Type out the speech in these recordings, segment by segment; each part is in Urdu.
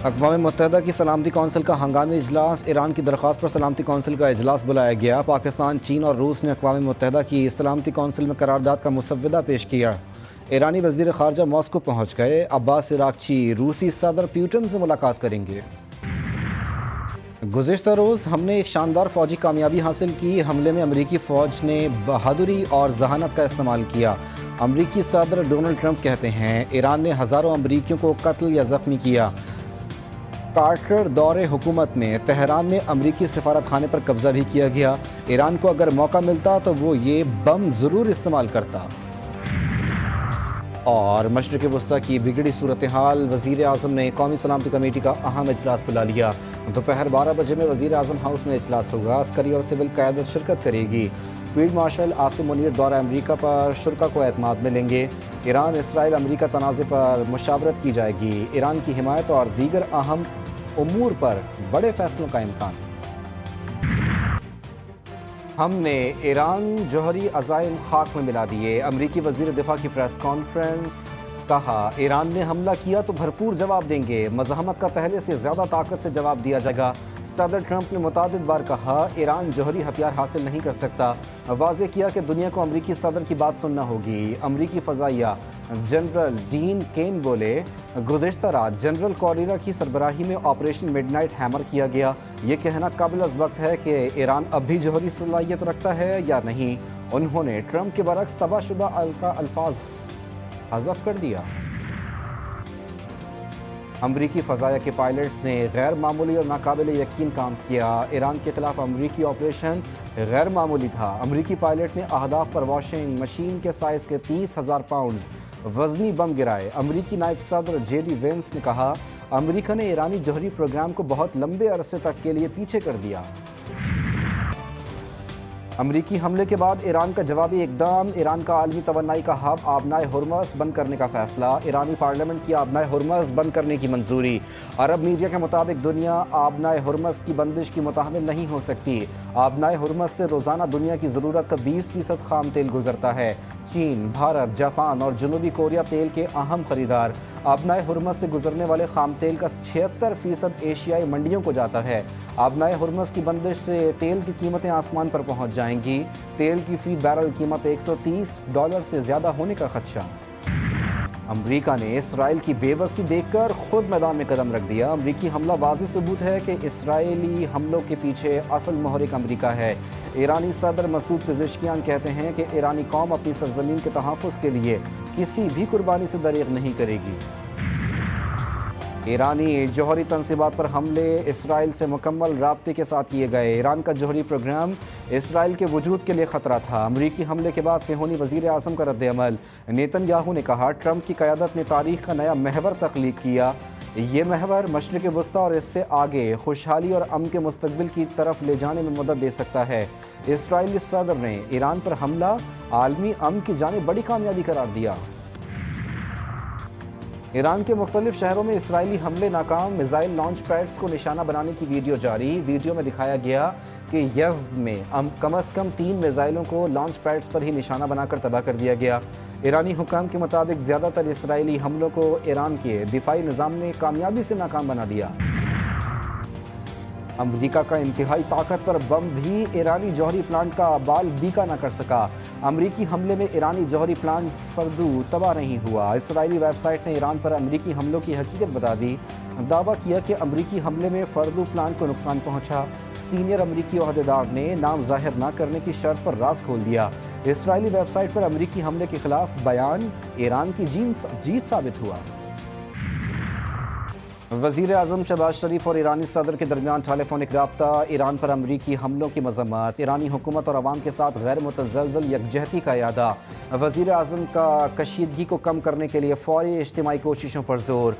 اقوام متحدہ کی سلامتی کونسل کا ہنگامی اجلاس، ایران کی درخواست پر سلامتی کونسل کا اجلاس بلایا گیا۔ پاکستان، چین اور روس نے اقوام متحدہ کی سلامتی کونسل میں قرارداد کا مسودہ پیش کیا۔ ایرانی وزیر خارجہ ماسکو پہنچ گئے۔ عباس عراقچی روسی صدر پیوٹن سے ملاقات کریں گے۔ گزشتہ روز ہم نے ایک شاندار فوجی کامیابی حاصل کی۔ حملے میں امریکی فوج نے بہادری اور ذہانت کا استعمال کیا۔ امریکی صدر ڈونلڈ ٹرمپ کہتے ہیں ایران نے ہزاروں امریکیوں کو قتل یا زخمی کیا۔ کارٹر دور حکومت میں تہران میں امریکی سفارت خانے پر قبضہ بھی کیا گیا۔ ایران کو اگر موقع ملتا تو وہ یہ بم ضرور استعمال کرتا۔ اور مشرق وسطیٰ کی بگڑی صورتحال، وزیر اعظم نے قومی سلامتی کمیٹی کا اہم اجلاس بلا لیا۔ دوپہر 12 بجے میں وزیر اعظم ہاؤس میں اجلاس ہوگا۔ عسکری اور سول قیادت شرکت کرے گی۔ فیلڈ مارشل عاصم منیر دورہ امریکہ پر شرکا کو اعتماد ملیں گے۔ ایران اسرائیل امریکہ تنازع پر مشاورت کی جائے گی۔ ایران کی حمایت اور دیگر اہم امور پر بڑے فیصلوں کا امکان۔ ہم نے ایران جوہری عزائم خاک میں ملا دیے۔ امریکی وزیر دفاع کی پریس کانفرنس، کہا ایران نے حملہ کیا تو بھرپور جواب دیں گے۔ مزاحمت کا پہلے سے زیادہ طاقت سے جواب دیا جائے گا۔ صدر ٹرمپ نے متعدد بار کہا ایران جوہری ہتھیار حاصل نہیں کر سکتا۔ واضح کیا کہ دنیا کو امریکی صدر کی بات سننا ہوگی۔ امریکی فضائیہ جنرل ڈین کین بولے گزشتہ رات جنرل کوریرا کی سربراہی میں آپریشن مڈ نائٹ ہیمر کیا گیا۔ یہ کہنا قابل از وقت ہے کہ ایران اب بھی جوہری صلاحیت رکھتا ہے یا نہیں۔ انہوں نے ٹرمپ کے برعکس تباہ شدہ الفاظ حذف کر دیا۔ امریکی فضائیہ کے پائلٹس نے غیر معمولی اور ناقابل یقین کام کیا۔ ایران کے خلاف امریکی آپریشن غیر معمولی تھا۔ امریکی پائلٹ نے اہداف پر واشنگ مشین کے سائز کے 30,000 پاؤنڈز وزنی بم گرائے۔ امریکی نائب صدر جے ڈی وینس نے کہا امریکہ نے ایرانی جوہری پروگرام کو بہت لمبے عرصے تک کے لیے پیچھے کر دیا۔ امریکی حملے کے بعد ایران کا جوابی اقدام، ایران کا عالمی توانائی کا ہب آبنائے ہرمز بند کرنے کا فیصلہ۔ ایرانی پارلیمنٹ کی آبنائے ہرمز بند کرنے کی منظوری۔ عرب میڈیا کے مطابق دنیا آبنائے ہرمز کی بندش کی متحمل نہیں ہو سکتی۔ آبنائے ہرمز سے روزانہ دنیا کی ضرورت کا 20% خام تیل گزرتا ہے۔ چین، بھارت، جاپان اور جنوبی کوریا تیل کے اہم خریدار۔ آبنائے ہرمز سے گزرنے والے خام تیل کا 76% ایشیائی منڈیوں کو جاتا ہے۔ آبنائے ہرمز کی بندش سے تیل کی قیمتیں آسمان پر پہنچ جائیں گی۔ تیل کی فی بیرل قیمت $130 سے زیادہ ہونے کا خدشہ۔ امریکہ نے اسرائیل کی بے بسی دیکھ کر خود میدان میں قدم رکھ دیا۔ امریکی حملہ واضح ثبوت ہے کہ اسرائیلی حملوں کے پیچھے اصل محرک امریکہ ہے۔ ایرانی صدر مسعود پزشکیان کہتے ہیں کہ ایرانی قوم اپنی سرزمین کے تحفظ کے لیے کسی بھی قربانی سے دریغ نہیں کرے گی۔ ایرانی جوہری تنصیبات پر حملے اسرائیل سے مکمل رابطے کے ساتھ کیے گئے۔ ایران کا جوہری پروگرام اسرائیل کے وجود کے لیے خطرہ تھا۔ امریکی حملے کے بعد صہیونی وزیر اعظم کا رد عمل۔ نیتن یاہو نے کہا ٹرمپ کی قیادت نے تاریخ کا نیا محور تخلیق کیا۔ یہ محور مشرق وسطیٰ اور اس سے آگے خوشحالی اور امن کے مستقبل کی طرف لے جانے میں مدد دے سکتا ہے۔ اسرائیلی صدر نے ایران پر حملہ عالمی امن کی جانب بڑی کامیابی قرار دیا۔ ایران کے مختلف شہروں میں اسرائیلی حملے ناکام، میزائل لانچ پیڈز کو نشانہ بنانے کی ویڈیو جاری۔ ویڈیو میں دکھایا گیا کہ یزد میں کم از کم 3 میزائلوں کو لانچ پیڈز پر ہی نشانہ بنا کر تباہ کر دیا گیا۔ ایرانی حکام کے مطابق زیادہ تر اسرائیلی حملوں کو ایران کے دفاعی نظام نے کامیابی سے ناکام بنا دیا۔ امریکہ کا انتہائی طاقتور بم بھی ایرانی جوہری پلانٹ کا بال بیکا نہ کر سکا۔ امریکی حملے میں ایرانی جوہری پلانٹ فردو تباہ نہیں ہوا۔ اسرائیلی ویب سائٹ نے ایران پر امریکی حملوں کی حقیقت بتا دی۔ دعویٰ کیا کہ امریکی حملے میں فردو پلانٹ کو نقصان پہنچا۔ سینئر امریکی عہدیدار نے نام ظاہر نہ کرنے کی شرط پر راز کھول دیا۔ اسرائیلی ویب سائٹ پر امریکی حملے کے خلاف بیان ایران کی جیت ثابت ہوا۔ وزیر اعظم شہباز شریف اور ایرانی صدر کے درمیان ٹیلی فونک رابطہ۔ ایران پر امریکی حملوں کی مذمت۔ ایرانی حکومت اور عوام کے ساتھ غیر متزلزل یکجہتی کا اعادہ۔ وزیر اعظم کا کشیدگی کو کم کرنے کے لیے فوری اجتماعی کوششوں پر زور۔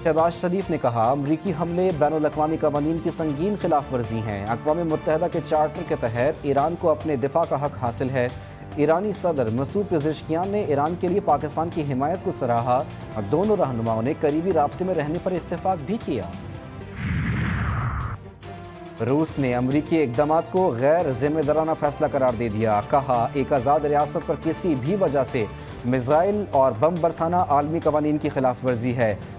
شہباز شریف نے کہا امریکی حملے بین الاقوامی قوانین کی سنگین خلاف ورزی ہیں۔ اقوام متحدہ کے چارٹر کے تحت ایران کو اپنے دفاع کا حق حاصل ہے۔ ایرانی صدر مسعود پزشکیان نے ایران کے لیے پاکستان کی حمایت کو سراہا۔ دونوں رہنماؤں نے قریبی رابطے میں رہنے پر اتفاق بھی کیا۔ روس نے امریکی اقدامات کو غیر ذمہ دارانہ فیصلہ قرار دے دیا۔ کہا ایک آزاد ریاست پر کسی بھی وجہ سے میزائل اور بم برسانا عالمی قوانین کی خلاف ورزی ہے۔